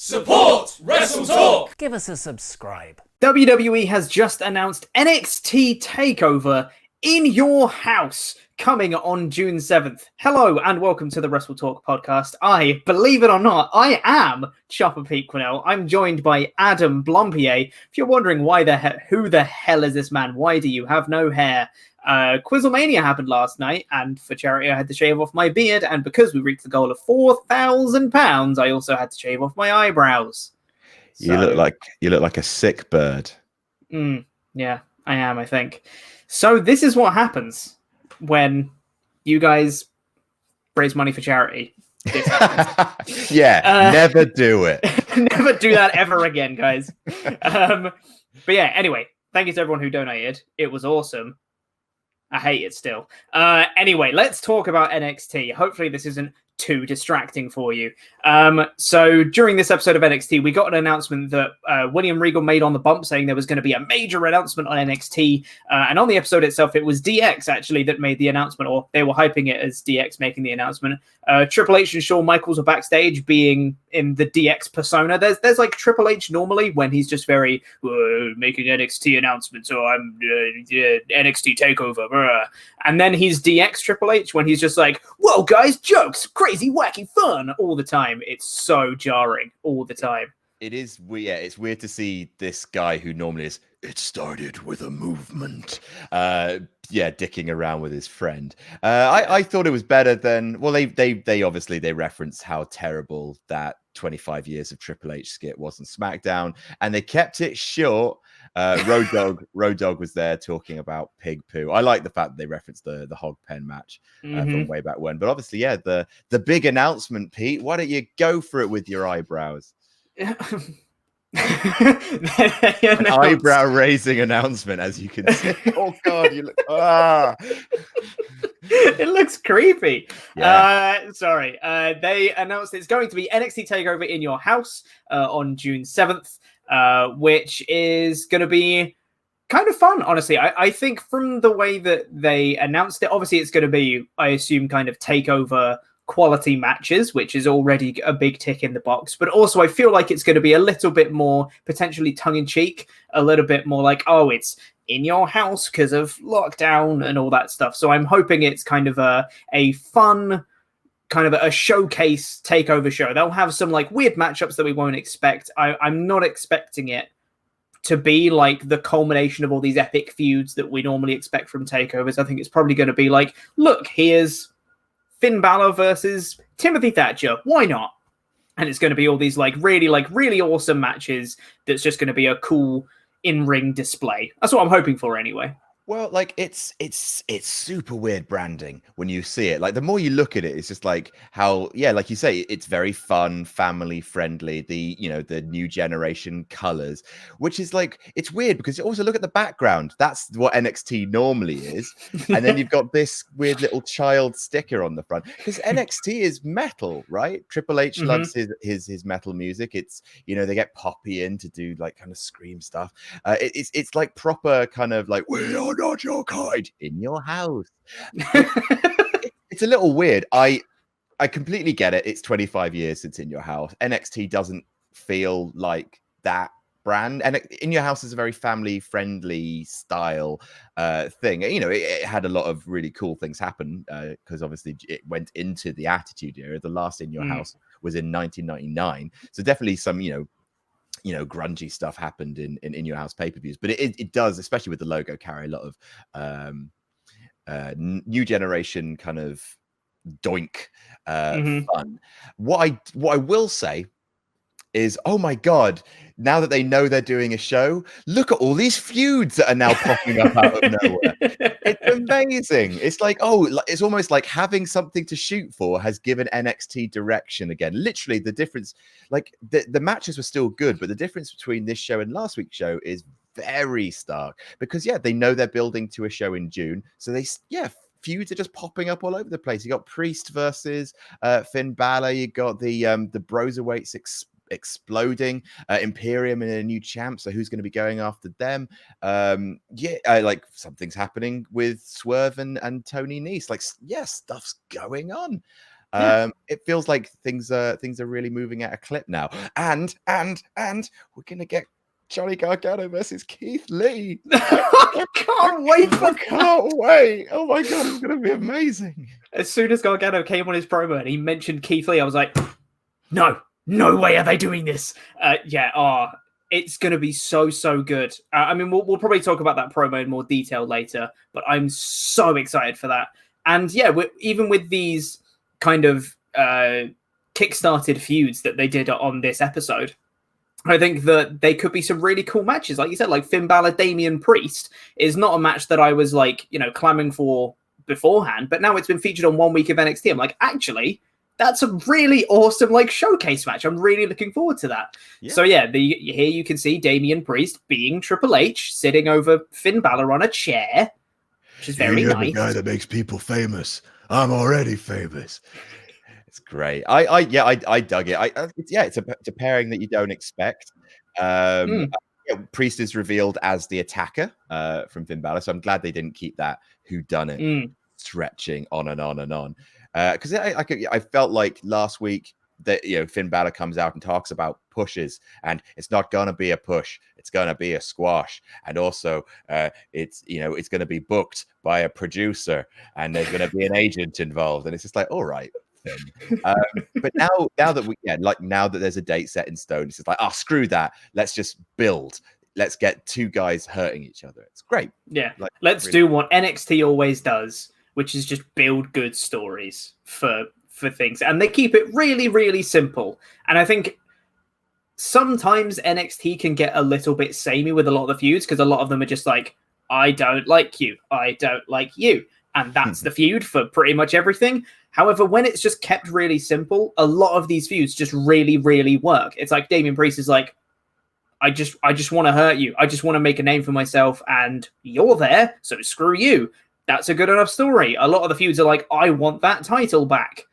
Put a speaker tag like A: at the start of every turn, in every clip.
A: Support WrestleTalk!
B: Give us a subscribe.
C: WWE has just announced NXT TakeOver in your house, coming on June 7th. Hello and welcome to the WrestleTalk podcast. Believe it or not, I am Chopper Pete Quinnell. I'm joined by Adam Blompier. If you're wondering who the hell is this man? Why do you have no hair? Quizzlemania happened last night, and for charity I had to shave off my beard, and because we reached the goal of £4,000, I also had to shave off my eyebrows.
D: You look like a sick bird.
C: Yeah, I am, I think. So this is what happens when you guys raise money for charity.
D: Never do it.
C: Never do that ever again, guys. But yeah, anyway, thank you to everyone who donated. It was awesome. I hate it still. Anyway, let's talk about NXT. Hopefully this isn't too distracting for you. So during this episode of NXT, we got an announcement that William Regal made on the bump saying there was going to be a major announcement on NXT. And on the episode itself, it was DX actually that made the announcement, or they were hyping it as DX making the announcement. Triple H and Shawn Michaels are backstage being in the DX persona. There's like Triple H normally when he's just very making NXT announcements, or I'm NXT TakeOver. And then he's DX Triple H when he's just like, whoa guys, jokes, crazy, wacky fun all the time. It's so jarring all the time.
D: It is weird. Yeah, it's weird to see this guy who normally is, it started with a movement. Dicking around with his friend. I thought it was better than, well, they obviously they reference how terrible that 25 years of Triple H skit was on SmackDown, and they kept it short. Road Dogg was there talking about pig poo. I like the fact that they referenced the hog pen match from way back when. But obviously, yeah, the big announcement, Pete. Why don't you go for it with your eyebrows? An eyebrow raising announcement, as you can see. Oh god, you look
C: It looks creepy.
D: Yeah.
C: Sorry. They announced it's going to be NXT TakeOver in your house on June 7th, which is going to be kind of fun, honestly. I think from the way that they announced it, obviously it's going to be, I assume, kind of TakeOver quality matches, which is already a big tick in the box. But also I feel like it's going to be a little bit more potentially tongue-in-cheek, a little bit more like, oh, it's in your house because of lockdown and all that stuff. So I'm hoping it's kind of a fun, kind of a showcase takeover show. They'll have some like weird matchups that we won't expect. I'm not expecting it to be like the culmination of all these epic feuds that we normally expect from takeovers. I think it's probably going to be like, look, here's Finn Balor versus Timothy Thatcher. Why not? And it's going to be all these really awesome matches. That's just going to be a cool in-ring display. That's what I'm hoping for anyway.
D: Well, like it's super weird branding when you see it. Like the more you look at it, it's just like how, yeah, like you say, it's very fun, family friendly. The new generation colors, which is like, it's weird because you also look at the background. That's what NXT normally is, and then you've got this weird little child sticker on the front because NXT is metal, right? Triple H loves his metal music. It's they get Poppy in to do like kind of scream stuff. It's like proper kind of like we are not your kind in your house. It's a little weird. I completely get it. It's 25 years since In Your House. NXT doesn't feel like that brand, and In Your House is a very family friendly style thing. It had a lot of really cool things happen because obviously it went into the Attitude Era. The last In Your House was in 1999, so definitely some grungy stuff happened in Your House pay-per-views, but it does, especially with the logo, carry a lot of new generation kind of doink fun. What I will say is, oh my god, now that they know they're doing a show, look at all these feuds that are now popping up out of nowhere. It's amazing. It's like, it's almost like having something to shoot for has given NXT direction again. Literally, the difference, like the matches were still good, but the difference between this show and last week's show is very stark because, yeah, they know they're building to a show in June. So feuds are just popping up all over the place. You got Priest versus Finn Balor. You got the Cruiserweights exploding, Imperium in a new champ, so who's going to be going after them? Like something's happening with Swerve and Tony Nese. Like, yeah, stuff's going on. It feels like things are really moving at a clip now. And we're gonna get Johnny Gargano versus Keith Lee.
C: I can't wait for that.
D: Can't wait. Oh my god, it's gonna be amazing.
C: As soon as Gargano came on his promo and he mentioned Keith Lee, I was like, no way are they doing this. It's going to be so good. I mean, we'll probably talk about that promo in more detail later, but I'm so excited for that. And yeah, even with these kind of kickstarted feuds that they did on this episode, I think that they could be some really cool matches. Like you said, like Finn Balor, Damian Priest is not a match that I was like, clamoring for beforehand, but now it's been featured on 1 week of NXT. I'm like, actually, that's a really awesome like showcase match. I'm really looking forward to that. Yeah. So yeah, here you can see Damian Priest being Triple H sitting over Finn Balor on a chair, which is very nice.
B: The guy that makes people famous. I'm already famous.
D: It's great. I dug it. It's a pairing that you don't expect. Priest is revealed as the attacker from Finn Balor, so I'm glad they didn't keep that whodunit stretching on and on and on. Because I felt like last week that Finn Balor comes out and talks about pushes, and it's not gonna be a push, it's gonna be a squash, and also it's going to be booked by a producer, and there's going to be an agent involved, and it's just like, all right. But now that there's a date set in stone, it's just like, screw that. Let's just build. Let's get two guys hurting each other. It's great.
C: Yeah, let's do what NXT always does, which is just build good stories for things. And they keep it really, really simple. And I think sometimes NXT can get a little bit samey with a lot of the feuds, because a lot of them are just like, I don't like you. I don't like you. And that's the feud for pretty much everything. However, when it's just kept really simple, a lot of these feuds just really, really work. It's like Damian Priest is like, I just want to hurt you. I just want to make a name for myself, and you're there, so screw you. That's a good enough story. A lot of the feuds are like, I want that title back.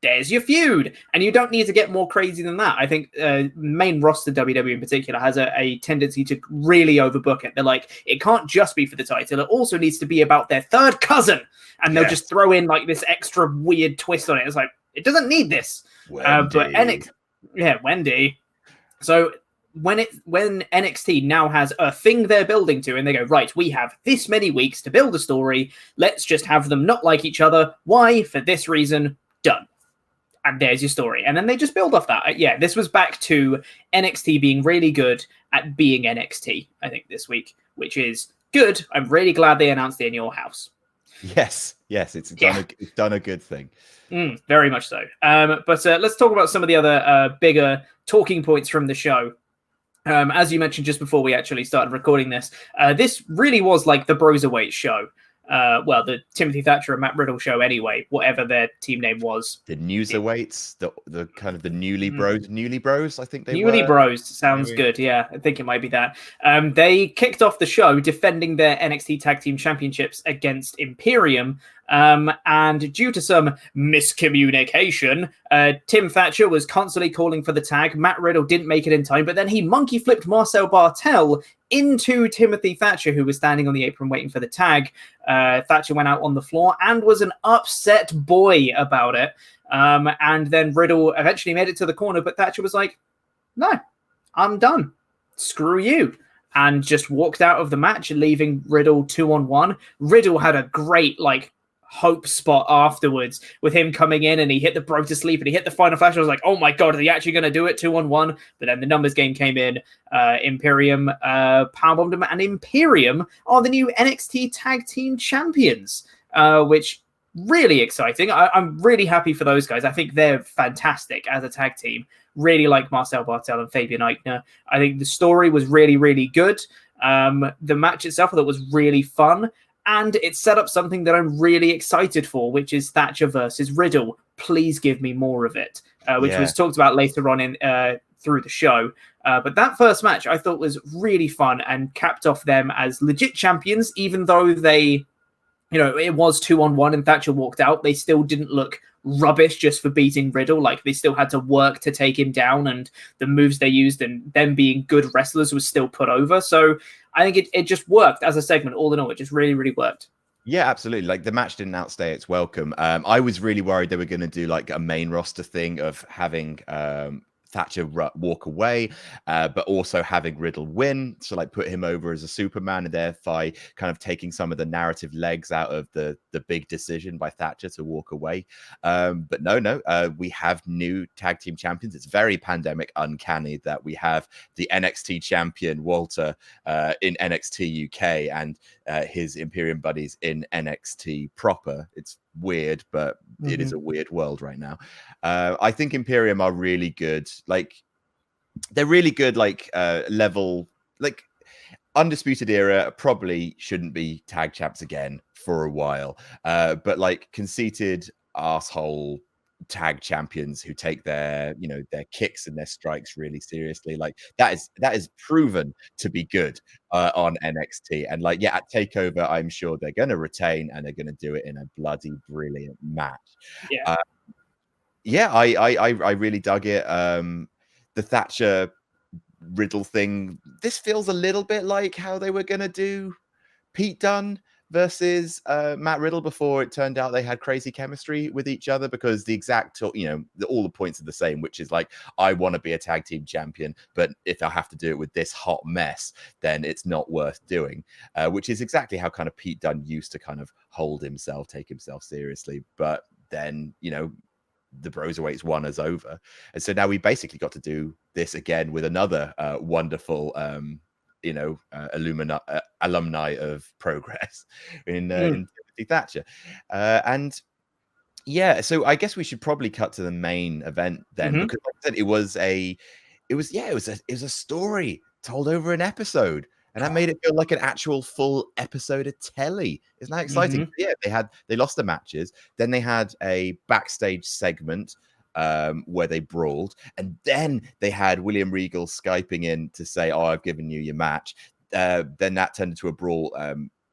C: There's your feud. And you don't need to get more crazy than that. I think main roster WWE in particular has a tendency to really overbook it. They're like, it can't just be for the title. It also needs to be about their third cousin. And they'll just throw in like this extra weird twist on it. It's like, it doesn't need this. But Wendy. So when NXT now has a thing they're building to, and they go, right, we have this many weeks to build a story. Let's just have them not like each other. Why? For this reason. Done. And there's your story. And then they just build off that. This was back to NXT being really good at being NXT, I think, this week, which is good. I'm really glad they announced it in your house.
D: Yes, it's done a good thing.
C: Very much so. But let's talk about some of the other bigger talking points from the show. As you mentioned just before we actually started recording this, this really was like the Cruiserweight show. The Timothy Thatcher and Matt Riddle show anyway, whatever their team name was.
D: The Newserweights, the kind of the Newly Bros, I think they
C: Newly
D: were.
C: Bros sounds good, yeah. I think it might be that. They kicked off the show defending their NXT Tag Team Championships against Imperium, and due to some miscommunication, Tim Thatcher was constantly calling for the tag. Matt Riddle didn't make it in time, but then he monkey flipped Marcel Bartel into Timothy Thatcher, who was standing on the apron waiting for the tag. Thatcher went out on the floor and was an upset boy about it. And then Riddle eventually made it to the corner, but Thatcher was like, no, I'm done. Screw you. And just walked out of the match, leaving Riddle 2-on-1. Riddle had a great, hope spot afterwards with him coming in, and he hit the bro to sleep and he hit the final flash. I was like, oh my god, are they actually going to do it 2-on-1? But then the numbers game came in. Imperium powerbombed him, and Imperium are the new NXT Tag Team Champions, which really exciting. I'm really happy for those guys. I think they're fantastic as a tag team. Really like Marcel Bartel and Fabian Eichner. I think the story was really, really good. The match itself I thought was really fun. And it set up something that I'm really excited for, which is Thatcher versus Riddle. Please give me more of it, which was talked about later on in through the show. But that first match I thought was really fun and capped off them as legit champions, even though they, it was 2-on-1 and Thatcher walked out. They still didn't look rubbish just for beating Riddle. Like, they still had to work to take him down, and the moves they used and them being good wrestlers was still put over. So I think it just worked as a segment. All in all, it just really, really worked.
D: Yeah, absolutely. Like the match didn't outstay its welcome. I was really worried they were going to do like a main roster thing of having Thatcher walk away, but also having Riddle win. So like put him over as a Superman and thereby kind of taking some of the narrative legs out of the big decision by Thatcher to walk away. But no, we have new tag team champions. It's very pandemic uncanny that we have the NXT champion Walter in NXT UK and his Imperium buddies in NXT proper. It's weird, but it is a weird world right now. I think Imperium are really good. Like they're really good, like level, like Undisputed Era probably shouldn't be tag champs again for a while. But like conceited asshole tag champions who take their kicks and their strikes really seriously, like that is proven to be good on NXT. And like at TakeOver I'm sure they're going to retain and they're going to do it in a bloody brilliant match. I really dug it. The Thatcher Riddle thing, this feels a little bit like how they were going to do Pete Dunne versus Matt Riddle before it turned out they had crazy chemistry with each other, because the exact, all the points are the same, which is like, I want to be a tag team champion, but if I have to do it with this hot mess, then it's not worth doing, which is exactly how kind of Pete Dunne used to kind of hold himself, take himself seriously. But then, the Cruiserweights won us over. And so now we basically got to do this again with another wonderful alumni of Progress in Timothy Thatcher. And yeah, so I guess we should probably cut to the main event then, because like I said, it was a story told over an episode. And that made it feel like an actual full episode of telly. Isn't that exciting? Yeah, they lost the matches. Then they had a backstage segment where they brawled. And then they had William Regal Skyping in to say, "Oh, I've given you your match." Then that turned into a brawl.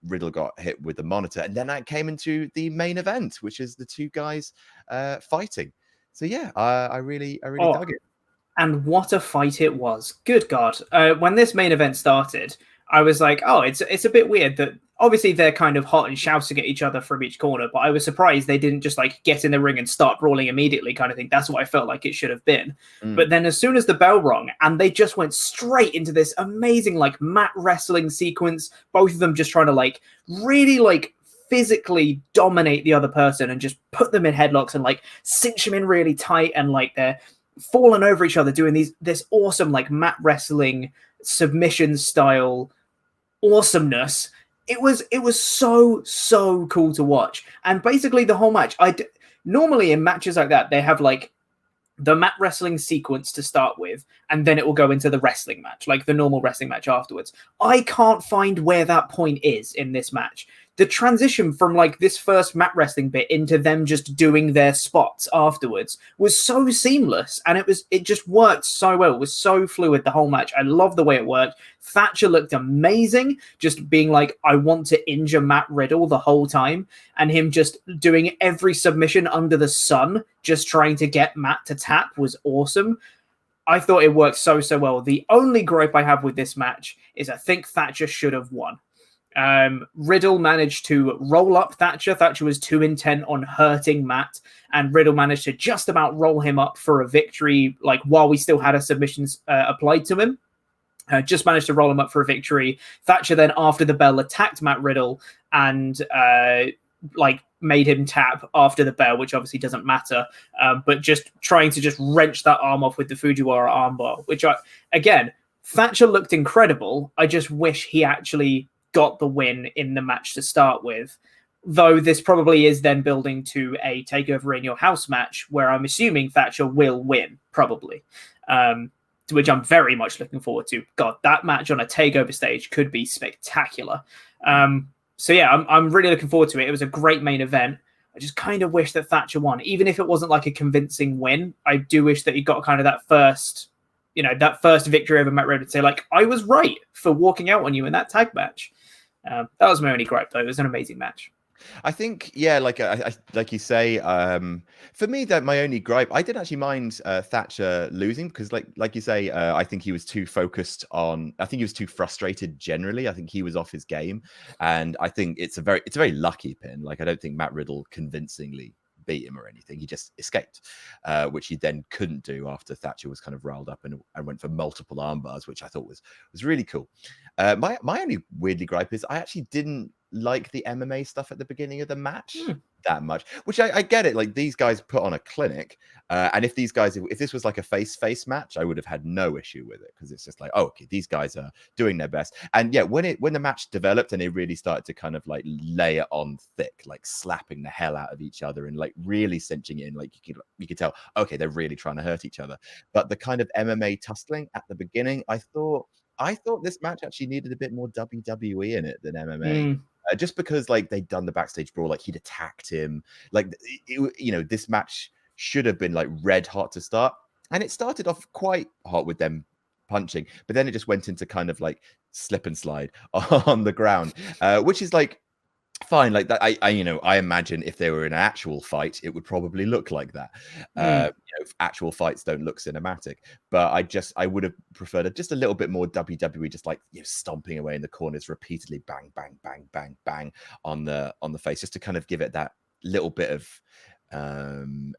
D: Riddle got hit with the monitor. And then that came into the main event, which is the two guys fighting. So yeah, I really dug it.
C: And what a fight it was. Good God. When this main event started, I was like, oh, it's a bit weird that obviously they're kind of hot and shouting at each other from each corner, but I was surprised they didn't just like get in the ring and start brawling immediately kind of thing. That's what I felt like it should have been. But then as soon as the bell rung and they just went straight into this amazing like mat wrestling sequence, both of them just trying to like really like physically dominate the other person and just put them in headlocks and like cinch them in really tight, and like they're falling over each other doing this awesome like mat wrestling submission style awesomeness. It was so cool to watch. And basically the whole match, normally in matches like that they have like the mat wrestling sequence to start with, and then it will go into the wrestling match, like the normal wrestling match afterwards. I can't find where that point is in this match. The transition from like this first mat wrestling bit into them just doing their spots afterwards was so seamless, and it just worked so well. It was so fluid the whole match. I love the way it worked. Thatcher looked amazing, just being like, I want to injure Matt Riddle the whole time, and him just doing every submission under the sun, just trying to get Matt to tap was awesome. I thought it worked so well. The only gripe I have with this match is I think Thatcher should have won. Riddle managed to roll up Thatcher. Thatcher was too intent on hurting Matt, and Riddle managed to just about roll him up for a victory, like while we still had a submission applied to him. Just managed to roll him up for a victory. Thatcher then, after the bell, attacked Matt Riddle and like made him tap after the bell, which obviously doesn't matter. But just trying to just wrench that arm off with the Fujiwara armbar, which again, Thatcher looked incredible. I just wish he actually got the win in the match to start with, though this probably is then building to a TakeOver in your house match where I'm assuming Thatcher will win, probably, which I'm very much looking forward to. God, that match on a TakeOver stage could be spectacular. So yeah, I'm really looking forward to it. It was a great main event. I just kind of wish that Thatcher won, even if it wasn't like a convincing win. I do wish that he got kind of that first victory over Matt Riddle to say, like, I was right for walking out on you in that tag match. That was my only gripe, though. It was an amazing match.
D: I think, yeah, like like you say, for me, that my only gripe, I didn't actually mind Thatcher losing because, like you say, I think he was too focused on. I think he was too frustrated generally. I think he was off his game, and I think it's a very lucky pin. Like I don't think Matt Riddle convincingly beat him or anything. He just escaped, which he then couldn't do after Thatcher was kind of riled up and went for multiple arm bars, which I thought was really cool. My only weirdly gripe is I actually didn't like the MMA stuff at the beginning of the match that much, which I get it. Like these guys put on a clinic, and if this was like a face match, I would have had no issue with it because it's just like, oh, okay, these guys are doing their best. And yeah, when the match developed and they really started to kind of like lay it on thick, like slapping the hell out of each other and like really cinching it in, like you could tell, okay, they're really trying to hurt each other. But the kind of MMA tussling at the beginning, I thought this match actually needed a bit more WWE in it than MMA. Just because like they'd done the backstage brawl, like he'd attacked him, like this match should have been like red hot to start, and it started off quite hot with them punching, but then it just went into kind of like slip and slide on the ground, which is like fine. Like that, I imagine if they were in an actual fight, it would probably look like that. Actual fights don't look cinematic, but I would have preferred just a little bit more WWE, just like stomping away in the corners repeatedly, bang, bang, bang, bang, bang on the face, just to kind of give it that little bit of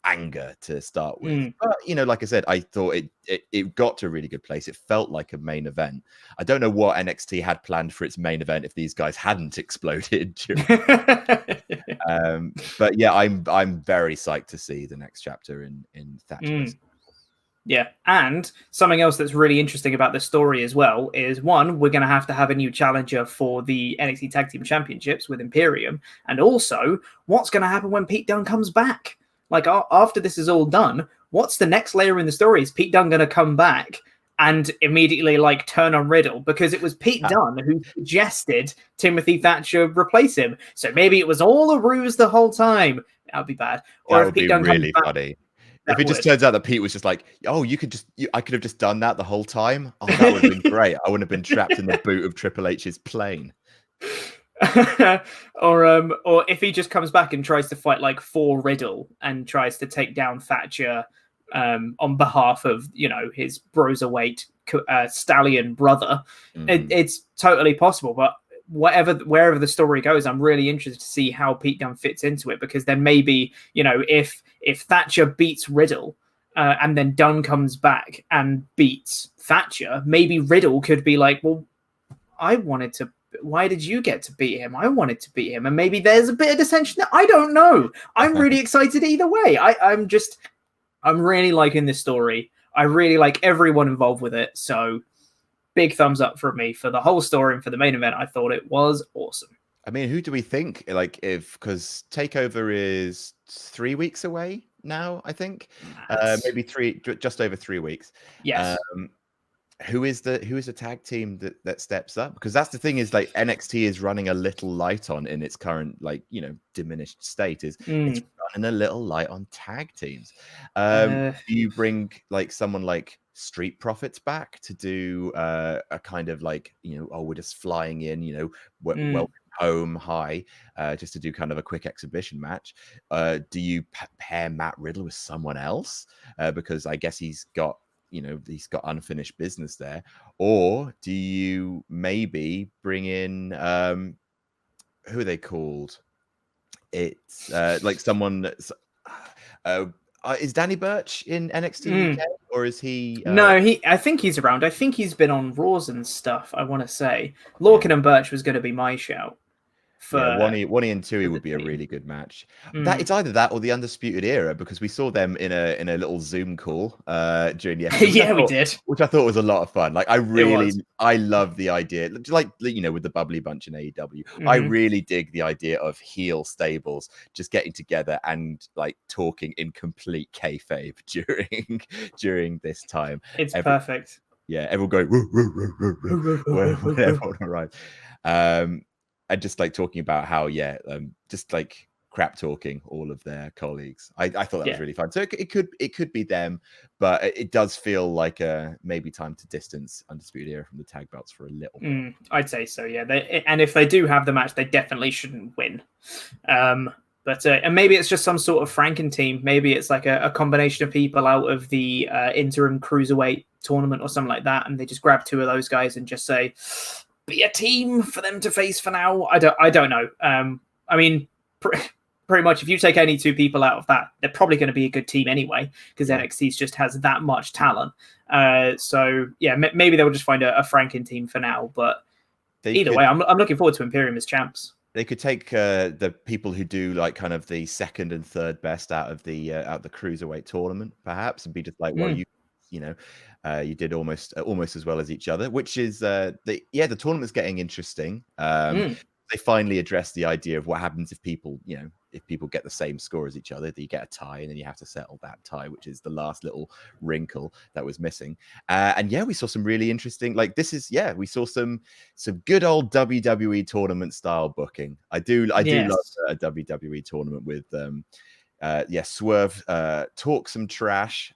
D: anger to start with. But like I said, I thought it got to a really good place. It felt like a main event. I don't know what NXT had planned for its main event if these guys hadn't exploded but yeah, I'm very psyched to see the next chapter in Thatcher.
C: Yeah, and something else that's really interesting about this story as well is, one, we're going to have a new challenger for the NXT Tag Team Championships with Imperium, and also what's going to happen when Pete Dunne comes back. Like after this is all done, what's the next layer in the story? Is Pete Dunne going to come back and immediately like turn on Riddle? Because it was Pete Dunne who suggested Timothy Thatcher replace him. So maybe it was all a ruse the whole time. That would be bad.
D: Or that would be really funny. If it just turns out that Pete was just like, oh, I could have just done that the whole time. Oh, that would have been great. I wouldn't have been trapped in the boot of Triple H's plane.
C: or if he just comes back and tries to fight like for Riddle and tries to take down Thatcher on behalf of his Cruiserweight stallion brother, it's totally possible. But wherever the story goes, I'm really interested to see how Pete Dunne fits into it, because then maybe if Thatcher beats Riddle and then Dunne comes back and beats Thatcher, maybe Riddle could be like, well, why did you get to beat him? I wanted to beat him. And maybe there's a bit of dissension there. I don't know. I'm really excited either way. I'm really liking this story. I really like everyone involved with it. So big thumbs up from me for the whole story and for the main event. I thought it was awesome.
D: I mean, who do we think? Like, because TakeOver is 3 weeks away now, I think. Maybe just over 3 weeks.
C: Yes.
D: Who is the tag team that steps up? Because that's the thing, is like NXT is running a little light on in its current diminished state. It's running a little light on tag teams. Do you bring like someone like Street Profits back to do a kind of like we're just flying in, welcome home, hi, just to do kind of a quick exhibition match? Do you pair Matt Riddle with someone else because I guess he's got unfinished business there? Or do you maybe bring in who are they called? It's like someone that's is Danny Burch in NXT UK, or is he?
C: No, I think he's around. I think he's been on Raws and stuff. I want to say Lorcan and Burch was going to be my shout.
D: One and Tui would be a really good match. That it's either that or the Undisputed Era, because we saw them in a little Zoom call during the episode.
C: We did,
D: which I thought was a lot of fun. Like I love the idea, like with the Bubbly Bunch in AEW. I really dig the idea of heel stables just getting together and like talking in complete kayfabe during this time.
C: It's perfect.
D: Yeah, everyone going when everyone arrives. And just like talking about how just like crap talking all of their colleagues. I thought that was really fun. So it could be them, but it does feel like maybe time to distance Undisputed Era from the tag belts for a little bit.
C: I'd say so, yeah. And if they do have the match, they definitely shouldn't win. But and maybe it's just some sort of Franken team. Maybe it's like a combination of people out of the interim cruiserweight tournament or something like that, and they just grab two of those guys and just say, "Be a team for them to face for now." I don't know. I mean, pretty much, if you take any two people out of that, they're probably going to be a good team anyway, because NXT just has that much talent. So yeah, maybe they'll just find a Franken team for now. But either way, I'm looking forward to Imperium as champs.
D: They could take the people who do like kind of the second and third best out of the cruiserweight tournament, perhaps, and be just like, well, you did almost as well as each other, which is the tournament's getting interesting. They finally addressed the idea of what happens if people get the same score as each other, that you get a tie and then you have to settle that tie, which is the last little wrinkle that was missing. And we saw some really interesting, we saw some good old WWE tournament style booking. I do love a WWE tournament with Swerve talk some trash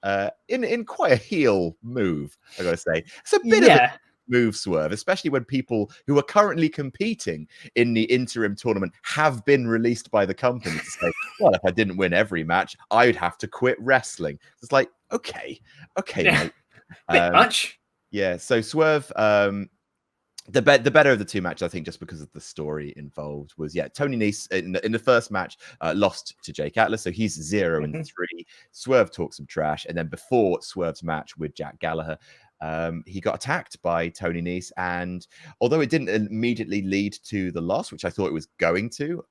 D: in quite a heel move, I gotta say. It's a bit of a move, Swerve, especially when people who are currently competing in the interim tournament have been released by the company to say, well, if I didn't win every match, I would have to quit wrestling. It's like, okay, mate.
C: Bit much.
D: Yeah, so Swerve, the better of the two matches, I think, just because of the story involved, was Tony Nese in the first match lost to Jake Atlas, so he's 0-3. Swerve talked some trash, and then before Swerve's match with Jack Gallagher, he got attacked by Tony Nese, and although it didn't immediately lead to the loss, which I thought it was going to,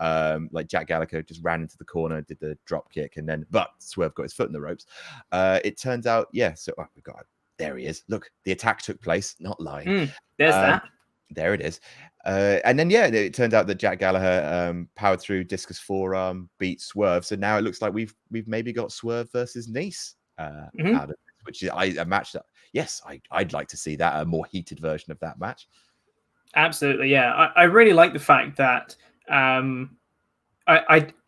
D: like Jack Gallagher just ran into the corner, did the drop kick, but Swerve got his foot in the ropes. It turns out, there he is. Look, the attack took place, not lying.
C: There's that.
D: There it is. And then, it turned out that Jack Gallagher powered through discus forearm, beat Swerve. So now it looks like we've maybe got Swerve versus Nese out of this, which is a match that, yes, I'd like to see that, a more heated version of that match.
C: Absolutely, yeah. I really like the fact that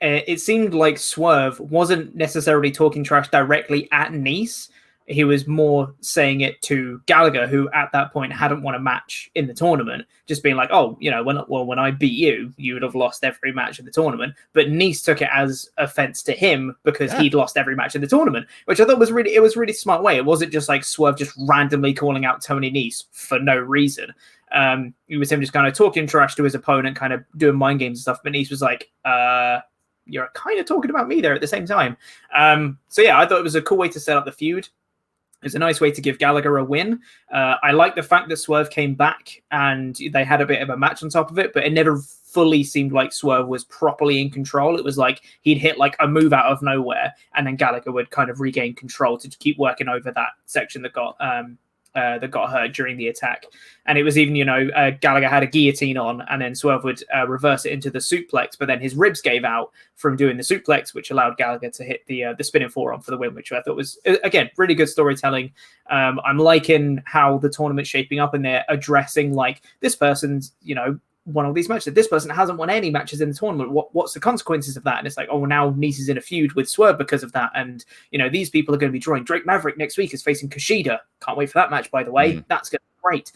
C: it seemed like Swerve wasn't necessarily talking trash directly at Nese. He was more saying it to Gallagher, who at that point hadn't won a match in the tournament, just being like, oh, when I beat you, you would have lost every match in the tournament. But Nese took it as offense to him because he'd lost every match in the tournament, which I thought was really smart way. It wasn't just like Swerve just randomly calling out Tony Nese for no reason. It was him just kind of talking trash to his opponent, kind of doing mind games and stuff. But Nese was like, you're kind of talking about me there at the same time. So I thought it was a cool way to set up the feud. It was a nice way to give Gallagher a win. I like the fact that Swerve came back and they had a bit of a match on top of it, but it never fully seemed like Swerve was properly in control. It was like he'd hit like a move out of nowhere, and then Gallagher would kind of regain control to keep working over that section that got hurt during the attack. And it was even, Gallagher had a guillotine on, and then Swerve would reverse it into the suplex, but then his ribs gave out from doing the suplex, which allowed Gallagher to hit the spinning forearm for the win, which I thought was, again, really good storytelling. I'm liking how the tournament's shaping up, and they're addressing, like, this person's, won all these matches. This person hasn't won any matches in the tournament. What's the consequences of that? And it's like, oh, now Nese is in a feud with Swerve because of that. And, these people are going to be drawing. Drake Maverick next week is facing Kushida. Can't wait for that match, by the way. That's going to be great.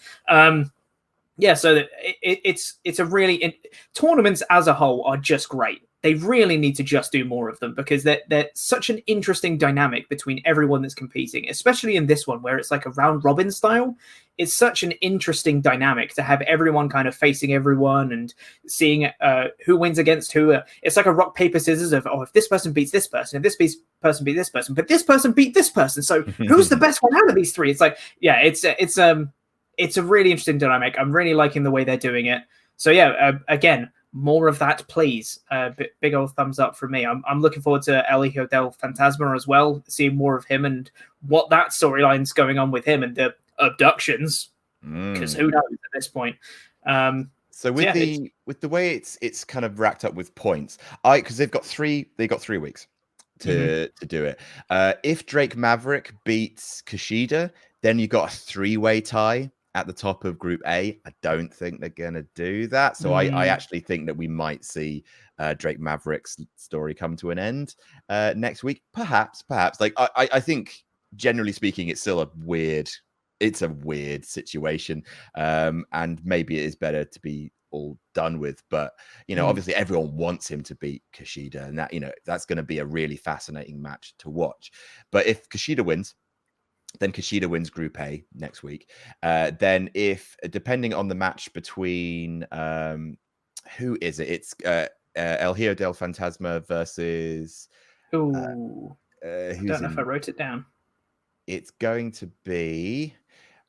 C: So it's a really... tournaments as a whole are just great. They really need to just do more of them, because they're such an interesting dynamic between everyone that's competing, especially in this one where it's like a round robin style. It's such an interesting dynamic to have everyone kind of facing everyone and seeing who wins against who. It's like a rock, paper, scissors of, if this person beats this person, if this person beat this person, but this person beat this person. So who's the best one out of these three? It's like, it's a really interesting dynamic. I'm really liking the way they're doing it. So again, more of that, please. Big old thumbs up from me. I'm looking forward to El Hijo del Fantasma as well, seeing more of him and what that storyline's going on with him and the abductions, because who knows at this point.
D: So with the way it's kind of racked up with points, because they got 3 weeks to do it. If Drake Maverick beats Kushida, then you got a 3-way tie at the top of Group A. I don't think they're going to do that. So I actually think that we might see Drake Maverick's story come to an end next week. Perhaps. Like I think, generally speaking, it's still a weird situation, and maybe it is better to be all done with. But obviously everyone wants him to beat Kushida, and that that's going to be a really fascinating match to watch. But if Kushida wins, then Kushida wins Group A next week. Then if, depending on the match between who is it? It's El Hijo del Fantasma versus
C: I don't know if I wrote it down.
D: It's going to be,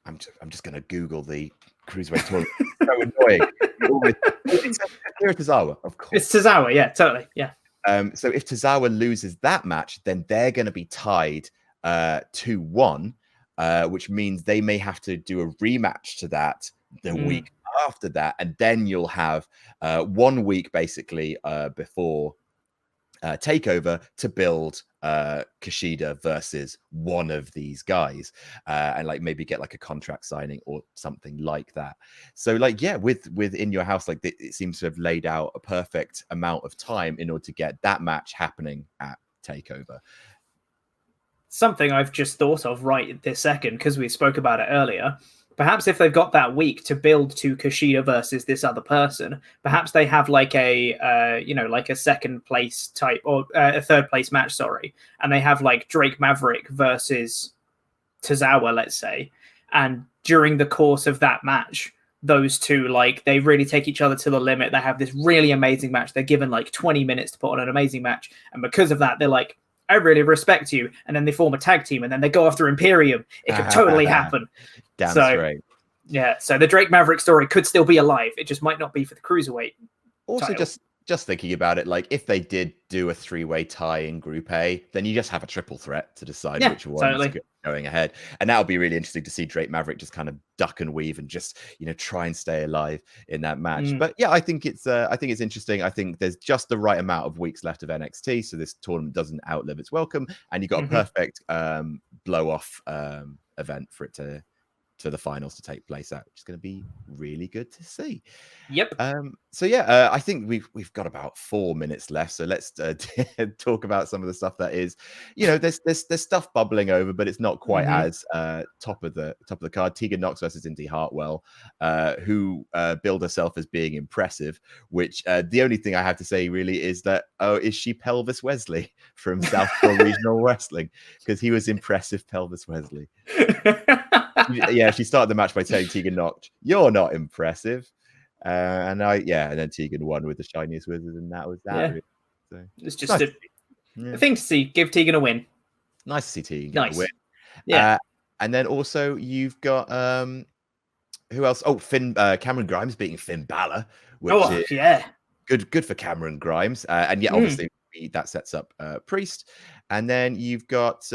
D: I'm just going to Google the Cruiserweight tournament. It's so annoying. It's Akira Tozawa, of course.
C: It's Tozawa, yeah, totally, yeah.
D: So if Tozawa loses that match, then they're going to be tied 2-1, which means they may have to do a rematch to that the week after that, and then you'll have 1 week basically before TakeOver to build Kushida versus one of these guys, and like maybe get like a contract signing or something like that. So like, yeah, with In Your House, like it seems to have laid out a perfect amount of time in order to get that match happening at TakeOver.
C: Something I've just thought of right this second, because we spoke about it earlier. Perhaps if they've got that week to build to Kushida versus this other person, perhaps they have like a like a second place type, or a third place match, sorry, and they have like Drake Maverick versus Tozawa, let's say, and during the course of that match, those two, like, they really take each other to the limit. They have this really amazing match. They're given like 20 minutes to put on an amazing match, and because of that, they're like, I really respect you. And then they form a tag team, and then they go after Imperium. It could totally happen.
D: Damn straight.
C: Yeah, so the Drake Maverick story could still be alive. It just might not be for the Cruiserweight
D: Also,
C: title.
D: just thinking about it, like if they did do a 3-way tie in Group A, then you just have a triple threat to decide which one's going ahead. And that would be really interesting to see Drake Maverick just kind of duck and weave and just, try and stay alive in that match. But yeah, I think it's interesting. I think there's just the right amount of weeks left of NXT, so this tournament doesn't outlive its welcome, and you got a perfect blow off event for it to the finals to take place at, which is going to be really good to see.
C: Yep.
D: So yeah, I think we've got about 4 minutes left. So let's talk about some of the stuff that is, there's stuff bubbling over, but it's not quite as top of the card. Tegan Nox versus Indy Hartwell, who billed herself as being impressive. Which the only thing I have to say really is that, is she Pelvis Wesley from Southpaw Regional Wrestling? Because he was impressive, Pelvis Wesley. Yeah, she started the match by telling Tegan Nox, "You're not impressive," and then Tegan won with the shiniest wizard, and that was that.
C: Yeah.
D: Really. So,
C: it's just a thing to see. Give Tegan a win.
D: Nice to see Tegan get a win.
C: Yeah,
D: and then also you've got who else? Oh, Cameron Grimes beating Finn Balor, which is good for Cameron Grimes, and yeah, obviously that sets up Priest, and then you've got.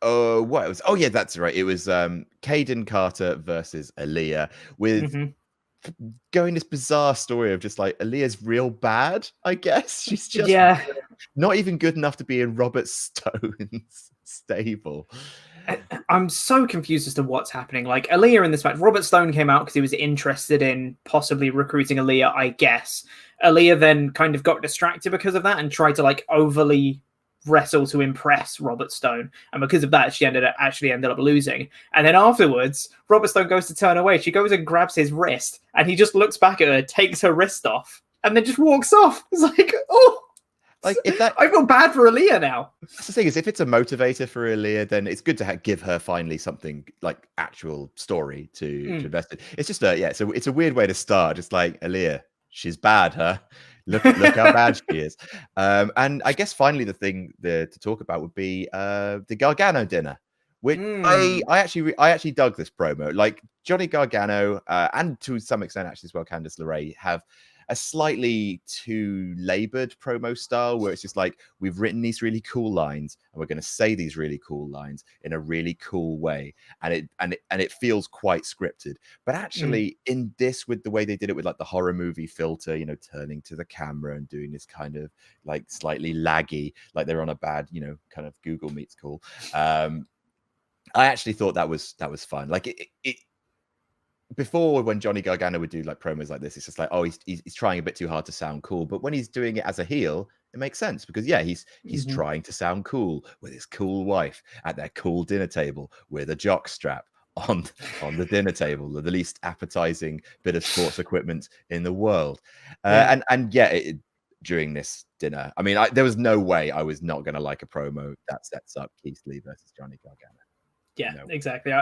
D: That's right. It was Caden Carter versus Aaliyah, with going this bizarre story of just like Aaliyah's real bad, I guess. She's just not even good enough to be in Robert Stone's stable.
C: I'm so confused as to what's happening. Like, Aaliyah in this match, Robert Stone came out because he was interested in possibly recruiting Aaliyah, I guess. Aaliyah then kind of got distracted because of that and tried to like overly wrestle to impress Robert Stone, and because of that she ended up losing. And then afterwards Robert Stone goes to turn away, she goes and grabs his wrist, and he just looks back at her, takes her wrist off, and then just walks off. It's like, like, if that, I feel bad for Aaliyah now.
D: That's the thing, is if it's a motivator for Aaliyah, then it's good to give her finally something like actual story to invest in. It's just so it's a weird way to start, just like, Aaliyah, she's bad, huh? Look how bad she is. And I guess finally the thing to talk about would be the Gargano dinner, which I actually dug this promo. Like, Johnny Gargano and to some extent actually as well Candice LeRae have a slightly too labored promo style, where it's just like, we've written these really cool lines and we're going to say these really cool lines in a really cool way, and it feels quite scripted. But actually in this, with the way they did it with like the horror movie filter, turning to the camera and doing this kind of like slightly laggy, like they're on a bad kind of Google Meets call, I actually thought that was fun. Like, before when Johnny Gargano would do like promos like this, it's just like, oh, he's trying a bit too hard to sound cool. But when he's doing it as a heel, it makes sense because he's trying to sound cool with his cool wife at their cool dinner table with a jock strap on the dinner table, the least appetizing bit of sports equipment in the world. During this dinner, I mean, there was no way I was not going to like a promo that sets up Keith Lee versus Johnny Gargano.
C: Yeah, exactly.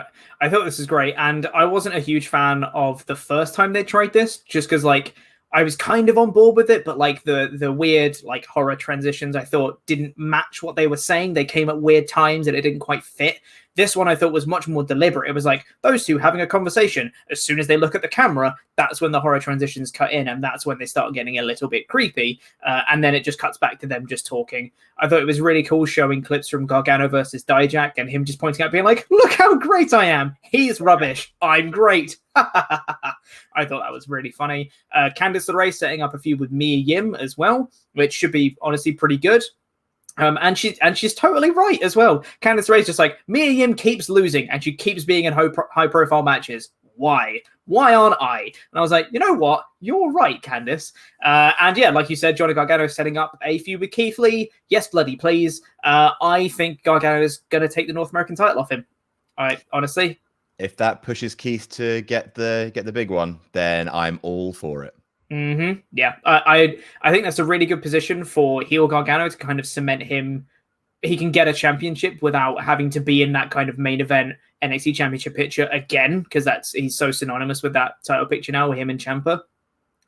C: I thought this was great. And I wasn't a huge fan of the first time they tried this, just because like I was kind of on board with it, but like the weird like horror transitions I thought didn't match what they were saying. They came at weird times and it didn't quite fit. This one I thought was much more deliberate. It was like those two having a conversation. As soon as they look at the camera, that's when the horror transitions cut in, and that's when they start getting a little bit creepy. And then it just cuts back to them just talking. I thought it was really cool showing clips from Gargano versus Dijak and him just pointing out, being like, "Look how great I am. He's rubbish. I'm great." I thought that was really funny. Candice LeRae setting up a feud with Mia Yim as well, which should be honestly pretty good. And she's totally right as well. Candice LeRae's just like, Mia Yim keeps losing and she keeps being in high profile matches. Why? Why aren't I? And I was like, you know what? You're right, Candice. And yeah, like you said, Johnny Gargano setting up a feud with Keith Lee. Yes, bloody please. I think Gargano is going to take the North American title off him. Honestly.
D: If that pushes Keith to get the big one, then I'm all for it.
C: Yeah, I think that's a really good position for heel Gargano to kind of cement him. He can get a championship without having to be in that kind of main event NXT championship picture again, because he's so synonymous with that title picture now with him and Ciampa.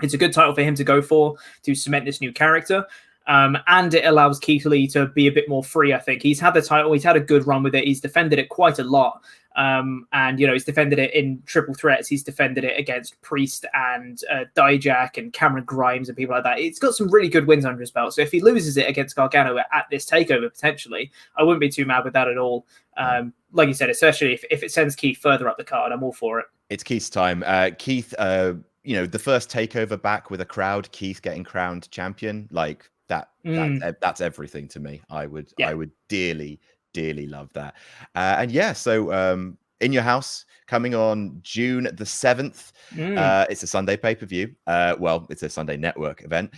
C: It's a good title for him to go for to cement this new character. And it allows Keith Lee to be a bit more free, I think. He's had the title. He's had a good run with it. He's defended it quite a lot. And, he's defended it in triple threats. He's defended it against Priest and Dijak and Cameron Grimes and people like that. It's got some really good wins under his belt. So if he loses it against Gargano at this takeover, potentially, I wouldn't be too mad with that at all. Like you said, especially if it sends Keith further up the card, I'm all for it.
D: It's Keith's time. Keith, the first takeover back with a crowd, Keith getting crowned champion, like that's everything to me. I would dearly love that. So In Your House coming on June the 7th. It's a Sunday pay-per-view. It's a Sunday network event.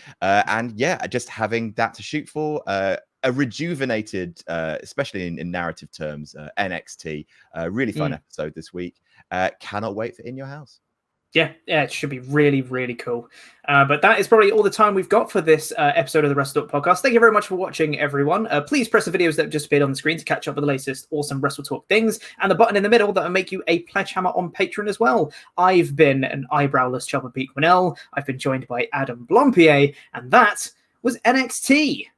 D: Just having that to shoot for. A rejuvenated, especially in narrative terms, NXT. Really fun episode this week. Cannot wait for In Your House.
C: Yeah, it should be really, really cool. But that is probably all the time we've got for this episode of the WrestleTalk podcast. Thank you very much for watching, everyone. Please press the videos that have just appeared on the screen to catch up with the latest awesome WrestleTalk things, and the button in the middle that will make you a pledge hammer on Patreon as well. I've been an eyebrowless Chopper Pete Quinnell. I've been joined by Adam Blompier, and that was NXT.